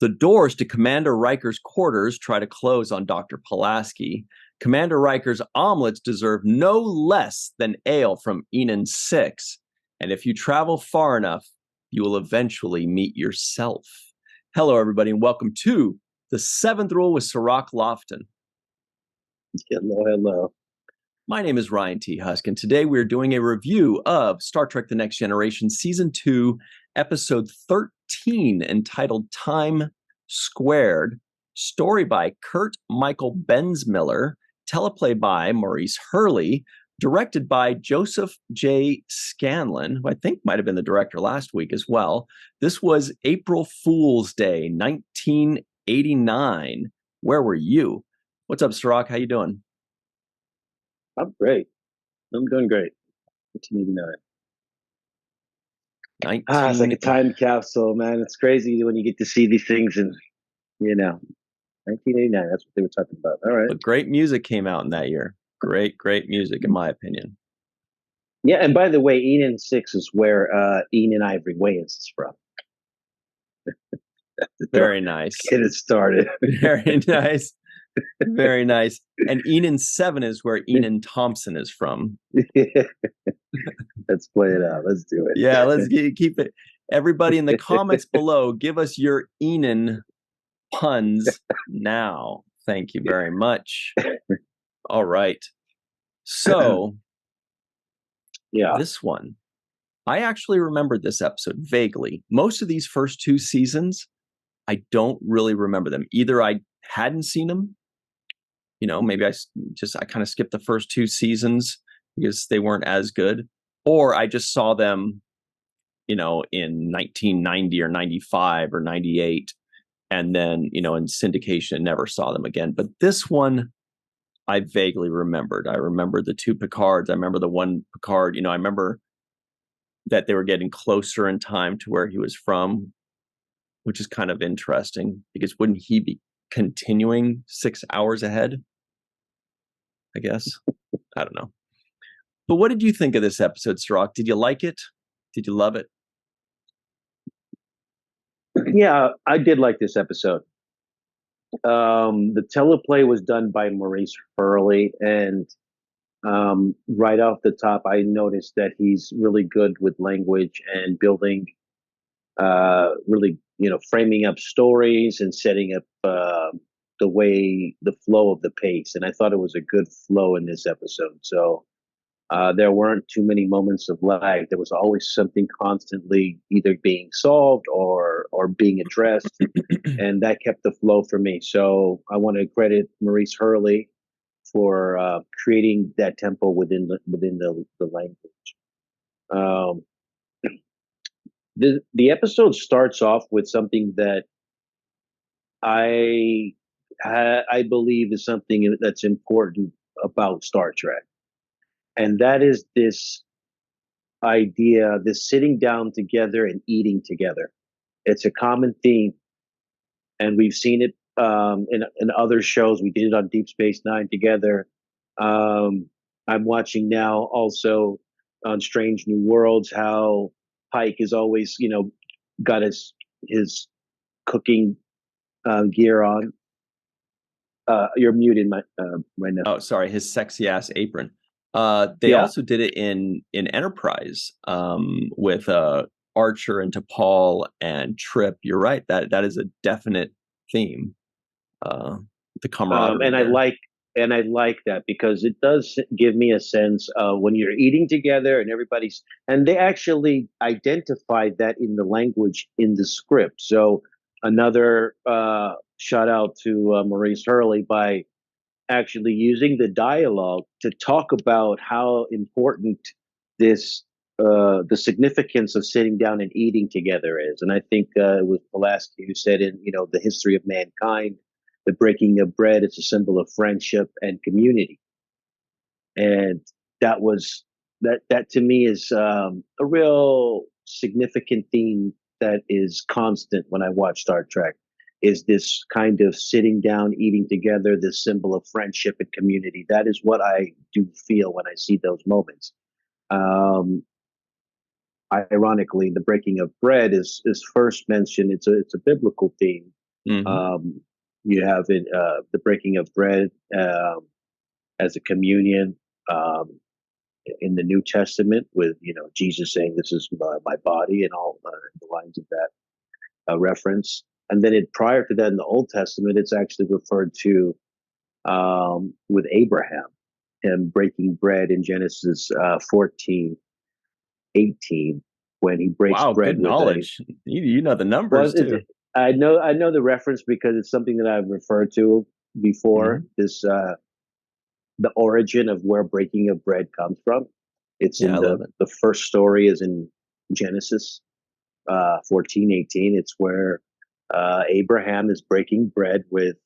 The doors to Commander Riker's quarters try to close on Dr. Pulaski. Commander Riker's omelets deserve no less than ale from Enon 6. And if you travel far enough, you will eventually meet yourself. Hello, everybody, and welcome to The Seventh Rule with Cirroc Lofton. Hello. My name is Ryan T. Husk, and today we're doing a review of Star Trek The Next Generation Season 2, Episode 13, entitled Time Squared. Story by Kurt Michael Bensmiller, teleplay by Maurice Hurley, directed by Joseph J. Scanlon, who I think might have been the director last week as well. This was April Fool's Day, 1989. Where were you? What's up, Cirroc? How you doing? I'm great. I'm doing great. 1989. It's like a time capsule, man. It's crazy when you get to see these things and, 1989. That's what they were talking about. All right. But great music came out in that year. Great music, in my opinion. Yeah, and by the way, Enon 6 is where Enon Ivory Wayans is from. Very nice. Get it started. Very nice. Very nice. And Enon 7 is where Enon Thompson is from. Let's play it out. Let's do it. Yeah, let's keep it. Everybody in the comments below, give us your Enon puns now. Thank you very much. All right. So, yeah, this one, I actually remembered this episode vaguely. Most of these first two seasons, I don't really remember them. Either I hadn't seen them, maybe I kind of skipped the first two seasons because they weren't as good, or I just saw them, in 1990 or 95 or 98, and then, in syndication, never saw them again. But this one, I vaguely remembered. I remember the two Picards. I remember the one Picard, I remember that they were getting closer in time to where he was from, which is kind of interesting because wouldn't he be continuing 6 hours ahead? I guess. I don't know. But what did you think of this episode, Cirroc? Did you like it? Did you love it? Yeah, I did like this episode. The teleplay was done by Maurice Hurley, and right off the top, I noticed that he's really good with language and building, really, framing up stories and setting up the flow of the pace. And I thought it was a good flow in this episode. So there weren't too many moments of lag. There was always something constantly either being solved or being addressed, and that kept the flow for me. So I want to credit Maurice Hurley for creating that tempo within the language. The episode starts off with something that I believe is something that's important about Star Trek. And that is this idea, this sitting down together and eating together. It's a common theme. And we've seen it in other shows. We did it on Deep Space Nine together. I'm watching now also on Strange New Worlds how Pike is always, got his cooking gear on. You're muted right now. Oh, sorry, his sexy ass apron. They also did it in Enterprise with Archer and T'Pol and Trip. You're right. That is a definite theme. The camaraderie. And I like that because it does give me a sense of when you're eating together and and they actually identified that in the language in the script. So another shout out to Maurice Hurley by actually using the dialogue to talk about how important this the significance of sitting down and eating together is. And I think it was Pulaski who said in the history of mankind, the breaking of bread is a symbol of friendship and community. And that to me is a real significant theme that is constant when I watch Star Trek. Is this kind of sitting down, eating together, this symbol of friendship and community. That is what I do feel when I see those moments. Ironically, the breaking of bread is first mentioned. It's a biblical theme, Hmm. Um, you have the breaking of bread as a communion um, in the New Testament, with Jesus saying, "This is my body," and all the lines of that reference. And then prior to that, in the Old Testament, it's actually referred to with Abraham, him breaking bread in Genesis 14:18, when he breaks Wow, bread good with a. knowledge. You know the Well, numbers too. I know the reference because it's something that I've referred to before. Hmm. This the origin of where breaking of bread comes from. It's Yeah, in I love the it. the first story is in Genesis 14:18. It's where Abraham is breaking bread with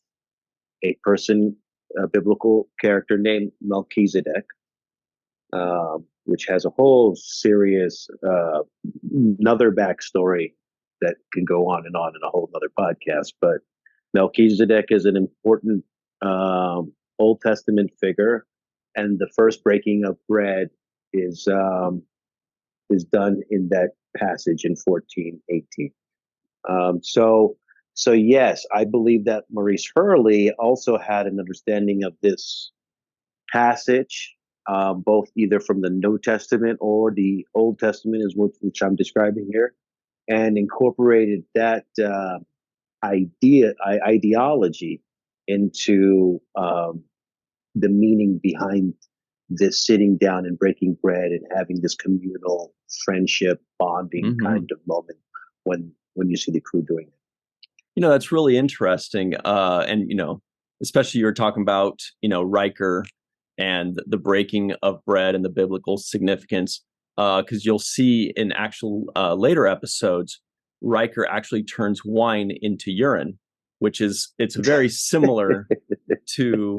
a person, a biblical character named Melchizedek, which has a whole serious another backstory that can go on in a whole other podcast. But Melchizedek is an important Old Testament figure, and the first breaking of bread is um, is done in that passage in 14:18. So, so yes, I believe that Maurice Hurley also had an understanding of this passage, both either from the New Testament or the Old Testament, is which I'm describing here, and incorporated that ideology into the meaning behind this sitting down and breaking bread and having this communal friendship bonding Hmm. kind of moment when you see the crew doing it. That's really interesting. And especially you were talking about Riker and the breaking of bread and the biblical significance. Because you'll see in actual later episodes, Riker actually turns wine into urine, which it's very similar to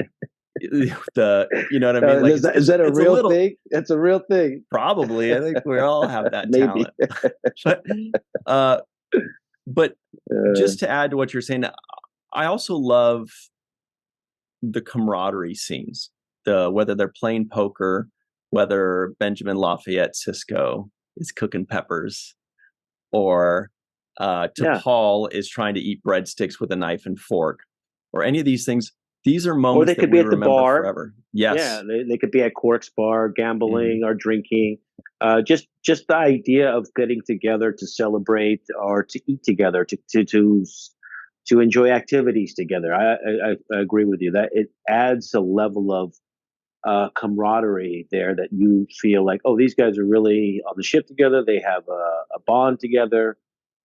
the what I mean. Like Is that a it's a real little. thing? That's a real thing. Probably. I think we all have that Maybe. talent. But, uh, but Uh, just to add to what you're saying, I also love the camaraderie scenes. Whether they're playing poker, whether Benjamin Lafayette Sisko is cooking peppers, or yeah. T'Pol is trying to eat breadsticks with a knife and fork, or any of these things. These are Or moments they that could be we at the remember bar. forever. Yeah, Yes. they could be at Quark's bar, Hmm. gambling or drinking. Just the idea of getting together to celebrate or to eat together, to enjoy activities together. I agree with you that it adds a level of camaraderie there, that you feel like, oh, these guys are really on the ship together. They have a bond together.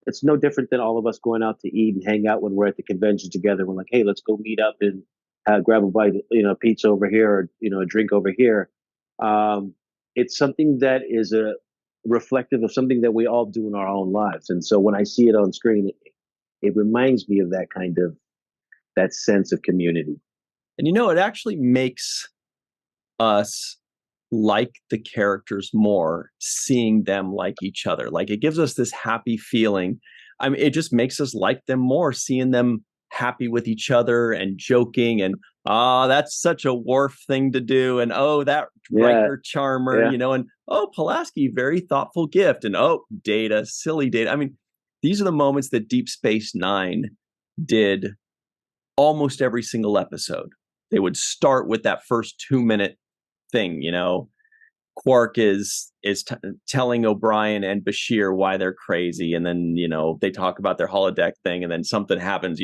It's no different than all of us going out to eat and hang out when we're at the convention together. We're like, hey, let's go meet up and grab a bite, pizza over here, or a drink over here. Um, it's something that is a reflective of something that we all do in our own lives. And so when I see it on screen, it reminds me of that kind of that sense of community. And it actually makes us like the characters more, seeing them like each other. Like it gives us this happy feeling. I mean, it just makes us like them more, seeing them happy with each other and joking and that's such a Worf thing to do. And that Yeah, Riker charmer, yeah. and Pulaski, very thoughtful gift. And Data, silly Data. I mean, these are the moments that Deep Space Nine did almost every single episode. They would start with that first 2 minute thing. Quark is telling O'Brien and Bashir why they're crazy, and then they talk about their holodeck thing, and then something happens.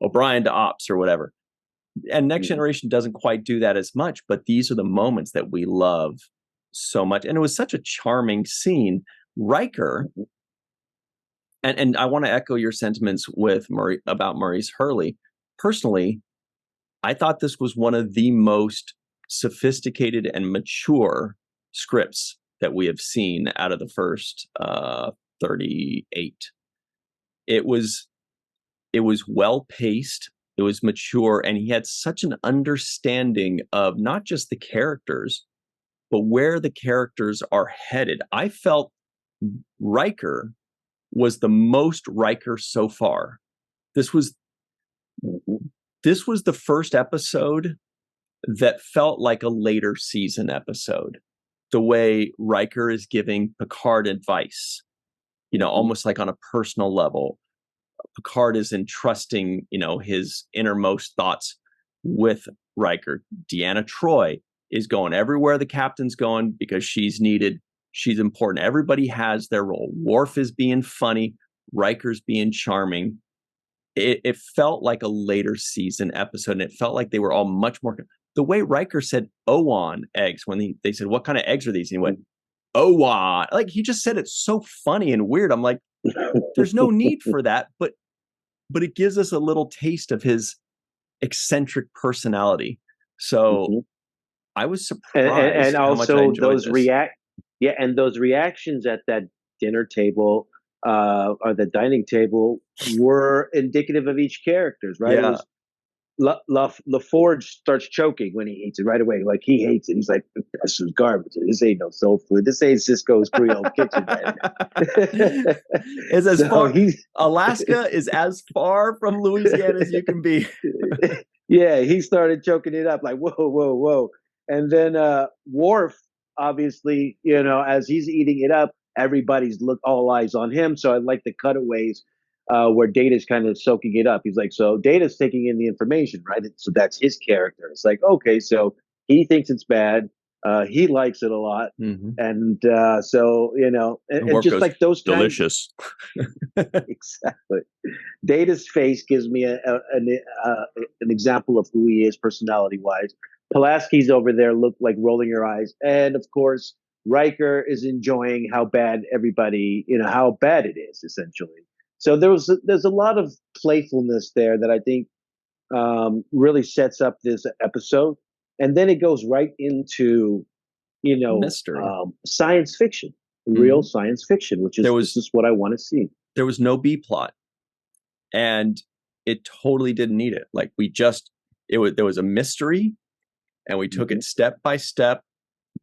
O'Brien to ops or whatever. And Next Mhm. Generation doesn't quite do that as much, but these are the moments that we love so much, and it was such a charming scene. Riker, and I want to echo your sentiments with about Maurice Hurley. Personally, I thought this was one of the most sophisticated and mature scripts that we have seen out of the first 38. It was it was well paced, it was mature, and he had such an understanding of not just the characters, but where the characters are headed. I felt Riker was the most Riker so far. This was this was the first episode that felt like a later season episode. The way Riker is giving Picard advice, Mhm. almost like on a personal level. Picard is entrusting, his innermost thoughts with Riker. Deanna Troi is going everywhere the captain's going because she's needed. She's important. Everybody has their role. Worf is being funny. Riker's being charming. It felt like a later season episode, and it felt like they were all much more. The way Riker said "Owan eggs" when they said, "What kind of eggs are these?" And he went, "Owan." Like, he just said it so funny and weird. I'm like, there's no need for that, but it gives us a little taste of his eccentric personality. So Mhm. I was And surprised how much I also enjoyed those this. and those reactions at that dinner table or the dining table were indicative of each character's, right? It Yeah. was LaForge starts choking when he eats it right away. Like, he hates it. He's like, "This is garbage. This ain't no soul food. This ain't Sisko's Creole kitchen." Is as So far he's Alaska is as far from Louisiana as you can be. yeah, he started choking it up like, whoa, whoa, whoa. And then Worf, obviously, as he's eating it up, everybody's all eyes on him. So I like the cutaways where Data's kind of soaking it up. He's like, so Data's taking in the information, right? So that's his character. It's like, okay, so he thinks it's bad. He likes it a lot. Mm-hmm. And so, and Worf just goes, like those kinds. delicious. Exactly. Data's face gives me an example of who he is personality wise. Pulaski's over there, look like rolling her eyes, and of course Riker is enjoying how bad everybody, how bad it is essentially. So there's a lot of playfulness there that I think really sets up this episode, and then it goes right into Mystery. science fiction, real Mm-hmm. science fiction, which is this is what I want to see. There was no B plot, and it totally didn't need it. Like, there was a mystery, and we took Mm-hmm. it step by step.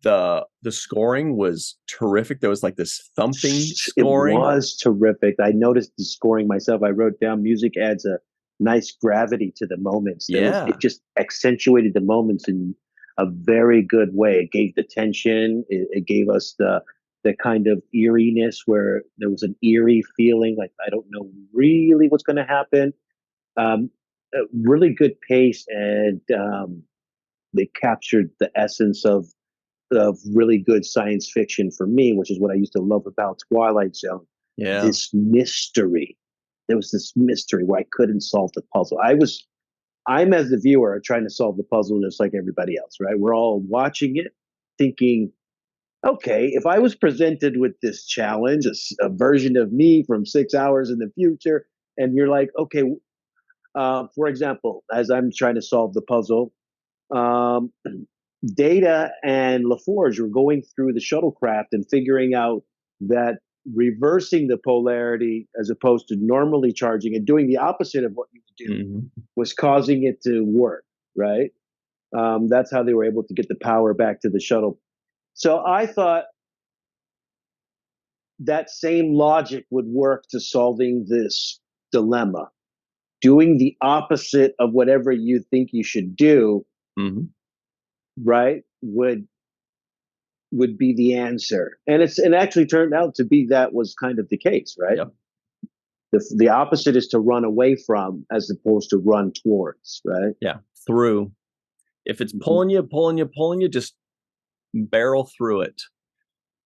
The scoring was terrific. There was like this thumping It scoring. was terrific. I noticed the scoring myself. I wrote down music adds a nice gravity to the moments. Yeah. It just accentuated the moments in a very good way. It gave the tension. It gave us the kind of eeriness where there was an eerie feeling, like I don't know really what's going to happen. Um, a really good pace, and they captured the essence of really good science fiction for me, which is what I used to love about Twilight Zone. Yeah. This mystery. There was this mystery where I couldn't solve the puzzle. I'm as the viewer trying to solve the puzzle just like everybody else, right? We're all watching it thinking, okay, if I was presented with this challenge, a version of me from 6 hours in the future, and you're like, okay, for example, as I'm trying to solve the puzzle, um, Data and LaForge were going through the shuttlecraft and figuring out that reversing the polarity as opposed to normally charging and doing the opposite of what you would do Mm-hmm. was causing it to work, right? That's how they were able to get the power back to the shuttle. So I thought that same logic would work to solving this dilemma. Doing the opposite of whatever you think you should do, Mm-hmm. right, would be the answer. And it actually turned out to be that was kind of the case, right? Yep. The opposite is to run away from as opposed to run towards, right? Yeah. Through. If it's Mm-hmm. pulling you, just barrel through it.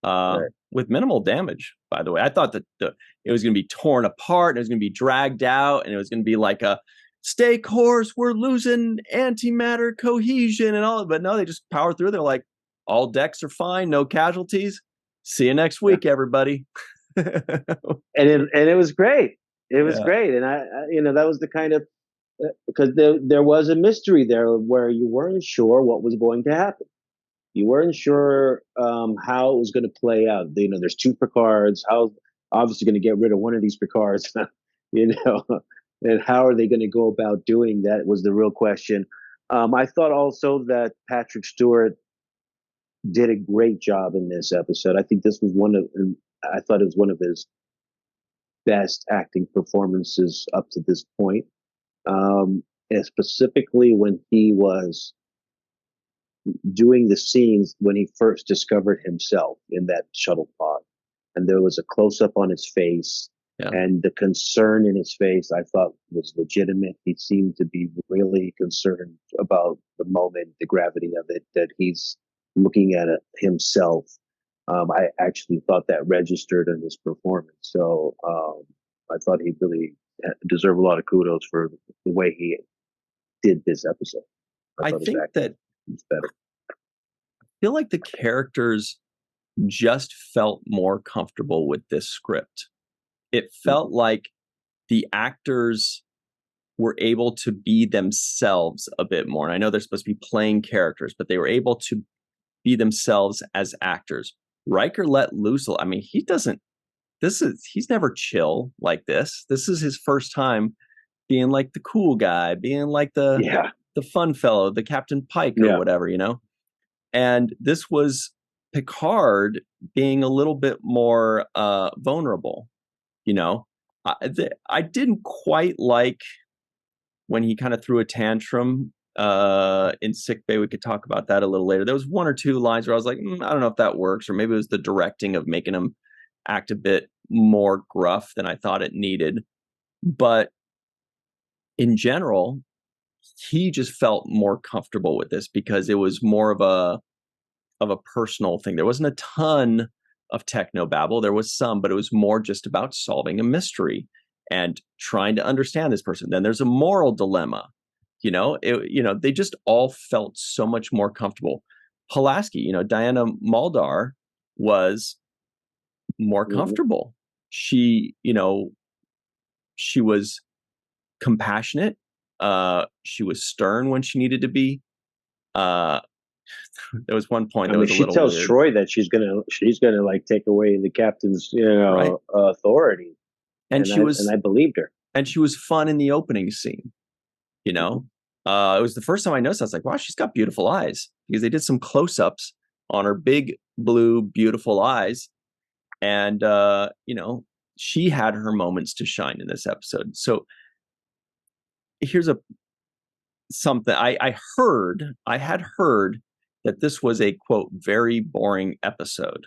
Right. With minimal damage, by the way. I thought that it was going to be torn apart, and it was going to be dragged out, and it was going to be like a stay course, we're losing antimatter cohesion and all. But no, they just power through. They're like, all decks are fine, no casualties. See you next Yeah. week, everybody. And it was great. It was great, and that was the kind of because there was a mystery there where you weren't sure what was going to happen. You weren't sure how it was going to play out. There's two Picards. How obviously going to get rid of one of these Picards, you know, and how are they going to go about doing that was the real question. I thought also that Patrick Stewart did a great job in this episode. I think this was I thought it was one of his best acting performances up to this point. And specifically when he was doing the scenes when he first discovered himself in that shuttle pod. And there was a close up on his face, Yeah. And the concern in his face, I thought was legitimate. He seemed to be really concerned about the moment, the gravity of it, that he's looking at it himself. I actually thought that registered in his performance. So I thought he really deserved a lot of kudos for the way he did this episode. I I thought his think acting that was better. I feel like the characters just felt more comfortable with this script. It felt Mhm. like the actors were able to be themselves a bit more. And I know they're supposed to be playing characters, but they were able to be themselves as actors. Riker let loose. I mean, he's never chill like this. This is his first time being like the cool guy, being like Yeah, the fun fellow, the Captain Pike or yeah, whatever, you know? And this was Picard being a little bit more vulnerable, you know? I didn't quite like when he kind of threw a tantrum in sick bay. We could talk about that a little later. There was one or two lines where I was like, I don't know if that works, or maybe it was the directing of making him act a bit more gruff than I thought it needed. But in general, he just felt more comfortable with this because it was more of a personal thing. There wasn't a ton of techno babble. There was some, but it was more just about solving a mystery and trying to understand this person. Then there's a moral dilemma. They just all felt so much more comfortable. Pulaski, Diana Muldaur was more mhm. comfortable. She was compassionate. She was stern when she needed to be. Uh, there was one point I that mean, was a she little tells weird, Troy that she's gonna like take away the captain's right? authority, And and I believed her. she was fun in the opening scene. You Mhm. know, it was the first time I noticed. I was like, wow, she's got beautiful eyes, because they did some close-ups on her big blue beautiful eyes, and she had her moments to shine in this episode. So here's a something I had heard that this was a quote very boring episode.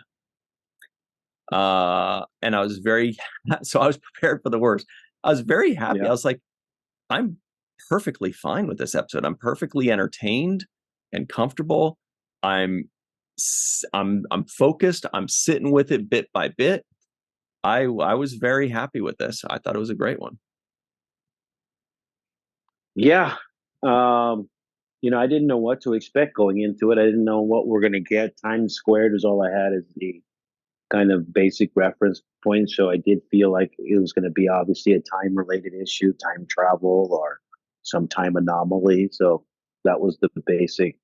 And I was very so I was prepared for the worst. I was very happy. Yeah. I was like, I'm perfectly fine with this episode. I'm perfectly entertained and comfortable. I'm focused. I'm sitting with it bit by bit. I was very happy with this. I thought it was a great one. Yeah. Um, I didn't know what to expect going into it. I didn't know what we're gonna get. Times squared is all I had as the kind of basic reference point. So I did feel like it was going to be obviously a time related issue, time travel or some time anomaly. So that was the basic,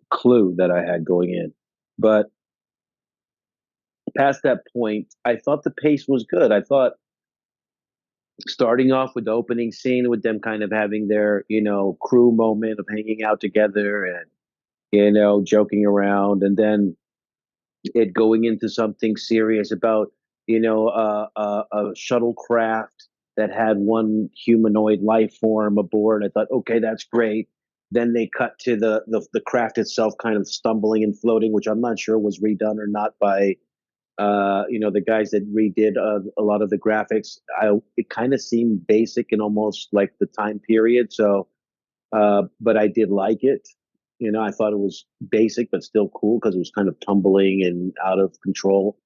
clue that I had going in. But past that point, I thought the pace was good. I thought starting off with the opening scene with them kind of having their, crew moment of hanging out together and, joking around, and then it going into something serious about a shuttlecraft that had one humanoid life form aboard. I thought, okay, that's great. Then they cut to the craft itself kind of stumbling and floating, which I'm not sure was redone or not by the guys that redid a lot of the graphics. It kind of seemed basic and almost like the time period. So but I did like it. I thought it was basic but still cool because it was kind of tumbling and out of control.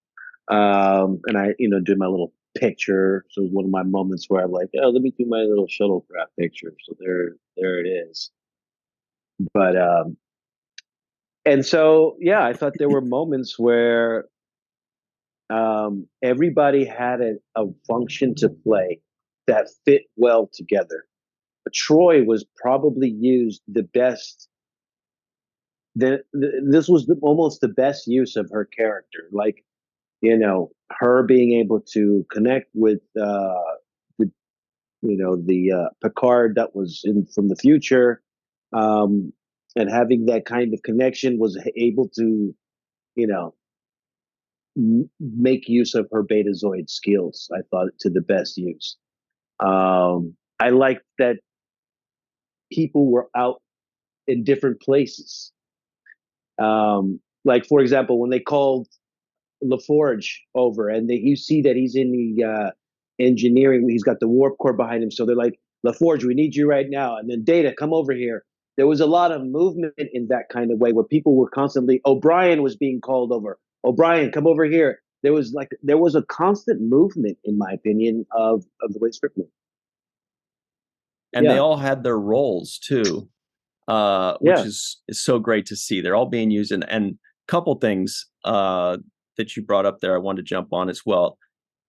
And I, did my little picture. So it was one of my moments where I'm like, oh, let me do my little shuttlecraft picture. So there it is. But and so yeah, I thought there were moments where everybody had a function to play that fit well together. Troy was probably used the best this was almost the best use of her character. Like, her being able to connect with the Picard that was in from the future, um, and having that kind of connection was able to you know make use of her Betazoid skills. I thought to the best use. I liked that people were out in different places. Like for example, when they called LaForge over, and you see that he's in the engineering. He's got the warp core behind him, so they're like, LaForge, we need you right now. And then Data, come over here. There was a lot of movement in that kind of way where people were constantly. O'Brien was being called over. O'Brien, come over here. There was a constant movement, in my opinion, of the way script moved. And they all had their roles too, which is so great to see. They're all being used, and a couple things that you brought up there I wanted to jump on as well.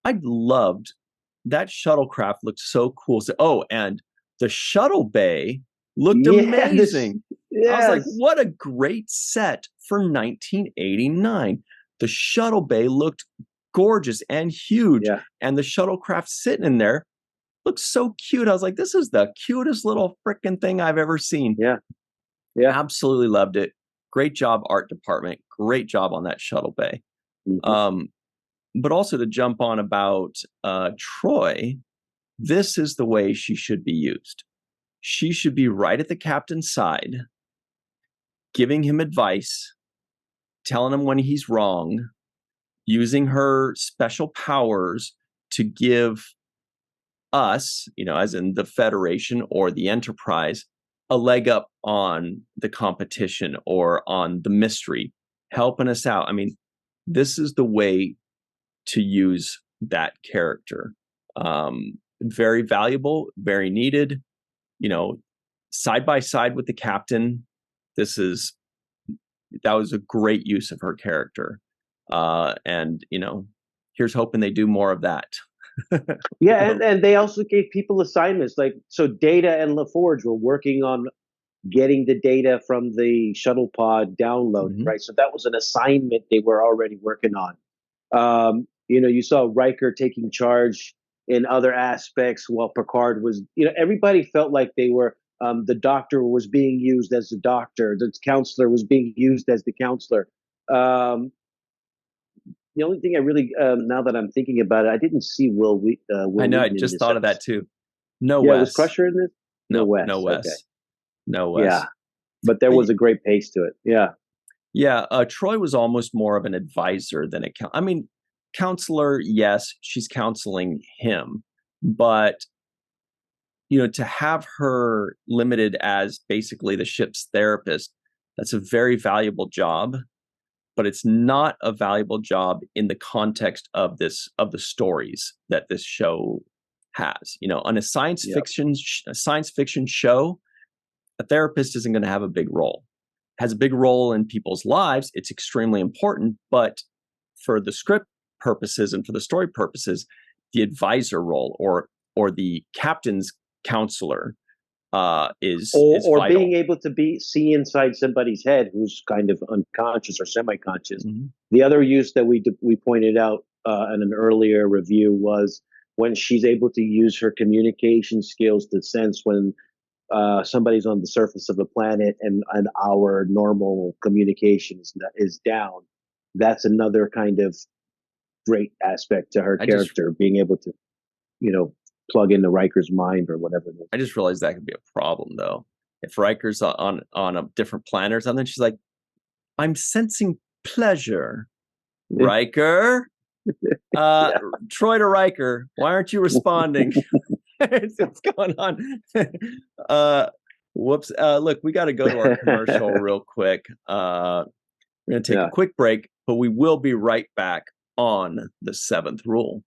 I loved that shuttlecraft, looked so cool. So, and the shuttle bay looked amazing. I was like, what a great set for 1989. The shuttle bay looked gorgeous and huge, and the shuttlecraft sitting in there looked so cute. I was like, this is the cutest little freaking thing I've ever seen. Yeah. Absolutely loved it. Great job, art department. Great job on that shuttle bay. Mm-hmm. But also to jump on about Troy, this is the way she should be used. She should be right at the captain's side, giving him advice, telling him when he's wrong, using her special powers to give us, as in the Federation or the Enterprise, a leg up on the competition or on the mystery, helping us out. I mean, this is the way to use that character. Very valuable, very needed, side by side with the captain. That was a great use of her character. And here's hoping they do more of that. And they also gave people assignments, like, so Data and LaForge were working on getting the data from the shuttle pod downloaded, right? So that was an assignment they were already working on. You saw Riker taking charge in other aspects while Picard was, everybody felt like they were, the doctor was being used as the doctor, the counselor was being used as the counselor. The only thing I really, now that I'm thinking about it, I didn't see Will. I know. I just thought of that too. No Wes. Wes. Was Crusher in this? No Wes. No Wes. Okay. No Wes. Yeah, but there was a great pace to it. Yeah. Yeah. Troy was almost more of an advisor than counselor. Yes, she's counseling him, but to have her limited as basically the ship's therapist, that's a very valuable job. But it's not a valuable job in the context of the stories that this show has. On a science fiction show, a therapist isn't going to have a big role. It has a big role in people's lives. It's extremely important, but for the script purposes and for the story purposes, the advisor role or the captain's counselor is vital. Being able to see inside somebody's head who's kind of unconscious or semi-conscious. Mm-hmm. The other use that we pointed out in an earlier review was when she's able to use her communication skills to sense when somebody's on the surface of the planet and our normal communication is down. That's another kind of great aspect to her character, being able to, plug into Riker's mind or whatever it is. I just realized that could be a problem, though. If Riker's on a different planet or something, she's like, I'm sensing pleasure. Riker? Troy to Riker, why aren't you responding? What's going on? Whoops. Look, we got to go to our commercial real quick. We're going to take a quick break, but we will be right back on the Seventh Rule.